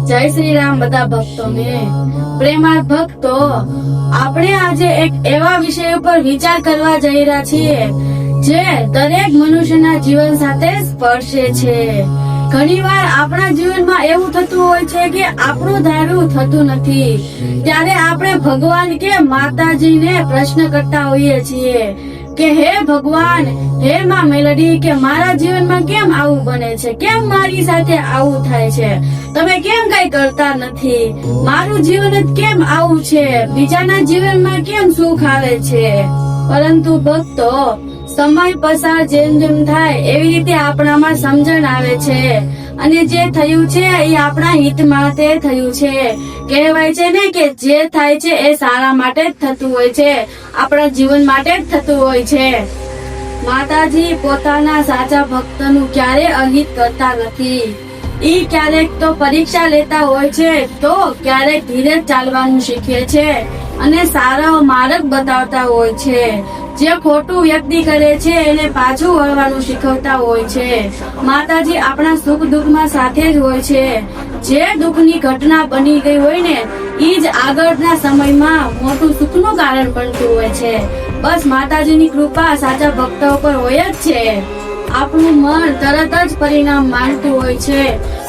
જય શ્રી રામ બધા ભક્તોને. પ્રેમાળ ભક્તો, આપણે આજે એક એવા વિષય ઉપર વિચાર કરવા જઈ રહ્યા છીએ જે દરેક મનુષ્યના જીવન સાથે સ્પર્શે છે. ઘણીવાર આપણા જીવનમાં એવું થતું હોય છે કે આપણું ધાર્યું થતું નથી, ત્યારે આપણે ભગવાન કે માતાજીને પ્રશ્ન કરતા હોઈએ છીએ કે હે ભગવાન, હે માં મેલડી, કે મારા જીવનમાં કેમ આવું બને છે, કેમ મારી સાથે આવું થાય છે, તમે કેમ કઈ કરતા નથી, મારું જીવન જ કેમ આવું છે, બીજાના જીવનમાં કેમ સુખ આવે છે. પરંતુ ભક્તો, સમય પસાર જેમ જેમ થાય એવી રીતે આપણામાં સમજણ આવે છે અને જે થયું છે એ આપણા હિત માટે થયું છે. કહેવાય છે ને કે જે થાય છે એ સારા માટે જ થતું હોય છે, આપણા જીવન માટે જ થતું હોય છે. માતાજી પોતાના સાચા ભક્તનું ક્યારે અહિત કરતા નથી. ઈ ક્યારેક તો પરીક્ષા લેતા હોય છે, તો ક્યારેક ધીરે ચાલવાનું શીખે છે અને સારો માર્ગ બતાવતા હોય છે. જે ખોટું વ્યક્તિ કરે છે એને પાછું વળવાનું શીખવતા હોય છે. માતાજી આપણા સુખ દુઃખમાં સાથે જ હોય છે. જે દુઃખની ઘટના બની ગઈ હોય ને, ઈ જ આગળના સમયમાં મોટું સુખનું કારણ બનતું હોય છે. બસ માતાજીની કૃપા સાચા ભક્તો પર હોય જ છે. આપણું મન તરત જ પરિણામ માંગતું હોય છે,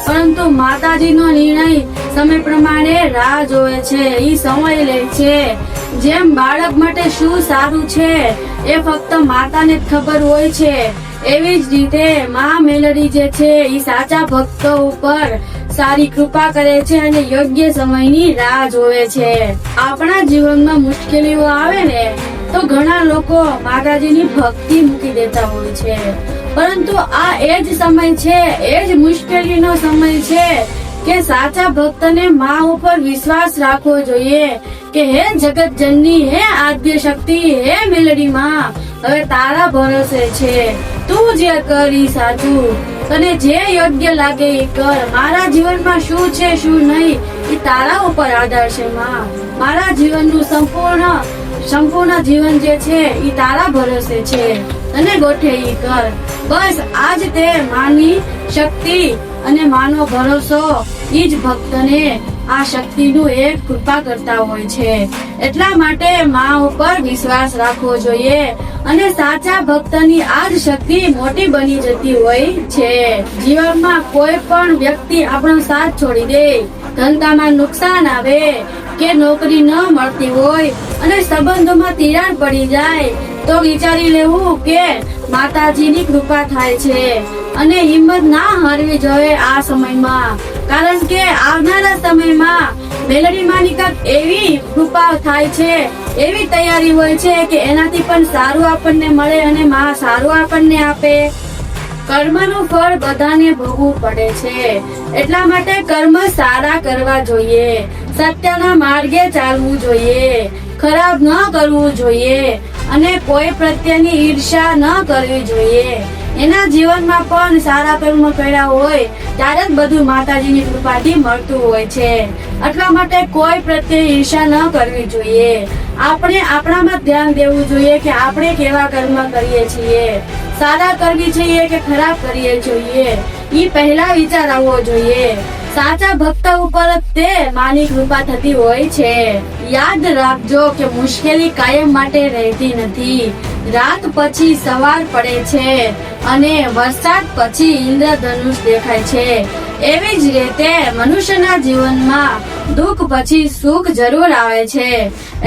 પરંતુ માતાજીનો નિર્ણય સમય પ્રમાણે રાહ જોવે છે, ઈ સમય લે છે. જેમ બાળક માટે શું સારું છે એ ફક્ત માતાને જ ખબર હોય છે, એવી જ રીતે માં મેલડી જે છે ઈ સાચા ભક્તો ઉપર સારી કૃપા કરે છે અને યોગ્ય સમયની રાહ જોવે છે. આપણા જીવનમાં મુશ્કેલીઓ આવે ને તો ઘણા લોકો માતાજીની ભક્તિ મૂકી દેતા હોય છે, પરંતુ આ એ જ સમય છે, એ જ મુશ્કેલીનો સમય છે કે સાચા ભક્તને માં ઉપર વિશ્વાસ રાખવો જોઈએ કે હે જગત જનની, હે આદ્ય શક્તિ, હે મેલડી માં, હવે તારા ભરોસે છે, તું જે કરી સાચું, તને જે યોગ્ય લાગે એ કર. મારા જીવનમાં શું છે શું નહીં એ તારા ઉપર આધાર છે માં. મારા જીવનનું સંપૂર્ણ જીવન જે છે એ તારા ભરોસે છે, તને ગોઠે ઈ કર. બસ આજ તે માની શક્તિ અને માનો ભરોસો ઈ જ ભક્તને આ શક્તિનું એક કૃપા કરતા હોય છે. એટલા માટે માં ઉપર વિશ્વાસ રાખવો જોઈએ અને સાચા ભક્તની આ જ શક્તિ મોટી બની જતી હોય છે. જીવનમાં કોઈ પણ વ્યક્તિ આપણો સાથ છોડી દે, ધંધામાં નુકસાન આવે કે નોકરી ન મળતી હોય અને સંબંધોમાં તિરાડ પડી જાય તો વિચારી લેવું કે માતાજીની કૃપા થાય છે અને હિંમત ના હારવી જોઈએ આ સમયમાં, કારણ કે આવનારા સમયમાં મેલડી માની કાંઈક એવી કૃપા થાય છે, એવી તૈયારી હોય છે કે એનાથી પણ સારું આપણને મળે અને માં સારું આપણને આપે. કર્મનું ફળ બધાને ભોગવવું પડે છે, એટલા માટે કર્મ સારા કરવા જોઈએ, સત્યના માર્ગે ચાલવું જોઈએ, ખરાબ ન કરવું જોઈએ અને કોઈ પ્રત્યેની ઈર્ષા ન કરવી જોઈએ. એના જીવનમાં પણ સારા કર્મ કર્યા હોય ત્યારે જ બધું માતાજીની કૃપાથી મળતું હોય છે. એટલા માટે કોઈ પ્રત્યે ઈર્ષા ન કરવી જોઈએ. આપણે આપણામાં ધ્યાન દેવું જોઈએ કે આપણે કેવા કર્મ કરીએ છીએ, સારા કરવી જોઈએ કે ખરાબ કરીએ જોઈએ, ઈ પહેલા વિચાર આવવો જોઈએ. સાચા ભક્ત ઉપર તે માની કૃપા થતી હોય છે. યાદ રાખજો કે મુશ્કેલી કાયમ માટે રહેતી નથી. રાત પછી સવાર પડે છે અને વરસાદ પછી ઇન્દ્રધનુષ દેખાય છે. એવી જ રીતે મનુષ્યના જીવનમાં દુઃખ પછી સુખ જરૂર આવે છે.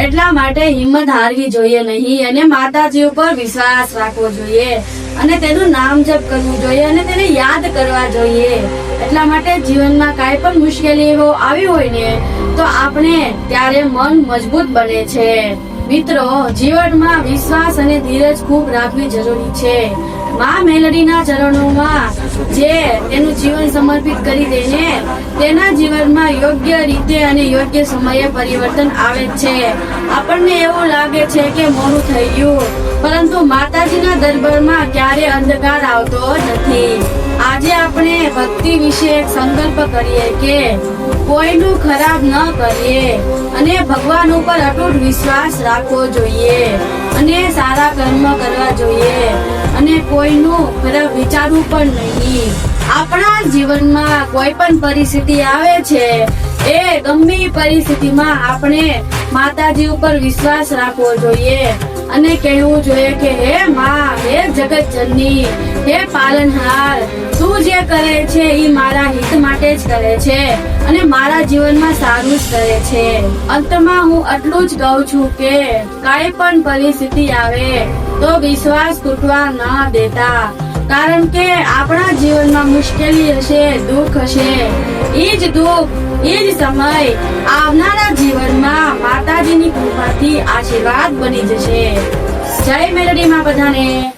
એટલા માટે હિંમત હારવી જોઈએ નહીં અને માતાજી ઉપર વિશ્વાસ રાખવો જોઈએ અને તેનું નામ જપ કરવું જોઈએ અને તેને યાદ કરવા જોઈએ. એટલા માટે જીવનમાં કાંઈ પણ મુશ્કેલીઓ આવી હોય ને તો આપણે ત્યારે મન મજબૂત બને છે. મિત્રો, જીવનમાં વિશ્વાસ અને ધીરજ ખૂબ રાખવી જરૂરી છે. માં મેલડીના ચરણોમાં જે તેનું જીવન સમર્પિત કરી દે ને તેના જીવનમાં યોગ્ય રીતે અને યોગ્ય સમયે પરિવર્તન આવે છે. આપણને એવું લાગે છે કે મોડું થઈ ગયું, પરંતુ માતાજીના દરબારમાં ક્યારે અંધકાર આવતો નથી. આજે આપણે ભક્તિ વિશે એક સંકલ્પ કરીએ કે કોઈનું ખરાબ ન કરીએ અને ભગવાન ઉપર અટૂટ વિશ્વાસ રાખવો જોઈએ અને સારા કર્મ કરવા જોઈએ અને કોઈનું ખરાબ વિચારવું પણ નહીં. આપણા જીવનમાં કોઈ પણ પરિસ્થિતિ આવે છે, એ ગંભીર પરિસ્થિતિમાં આપણે માતાજી ઉપર વિશ્વાસ રાખવો જોઈએ અને કહેવું જોઈએ કે હે માં, હે જગત જનની, હે પાલનહાર, તું જે કરે છે એ મારા હિત માટે જ કરે છે અને મારા જીવનમાં સારું જ કરે છે. અંતમાં હું આટલું જ કહું છું કે કાંઈ પણ પરિસ્થિતિ આવે તો વિશ્વાસ તૂટવા ન દેતા, કારણ કે આપણા જીવનમાં મુશ્કેલી હશે, દુઃખ હશે, એ જ દુઃખ, એ જ સમય આવનારા જીવનમાં માતાજીની કૃપાથી આશીર્વાદ બની જશે. જય મેલડીમાં બધાને.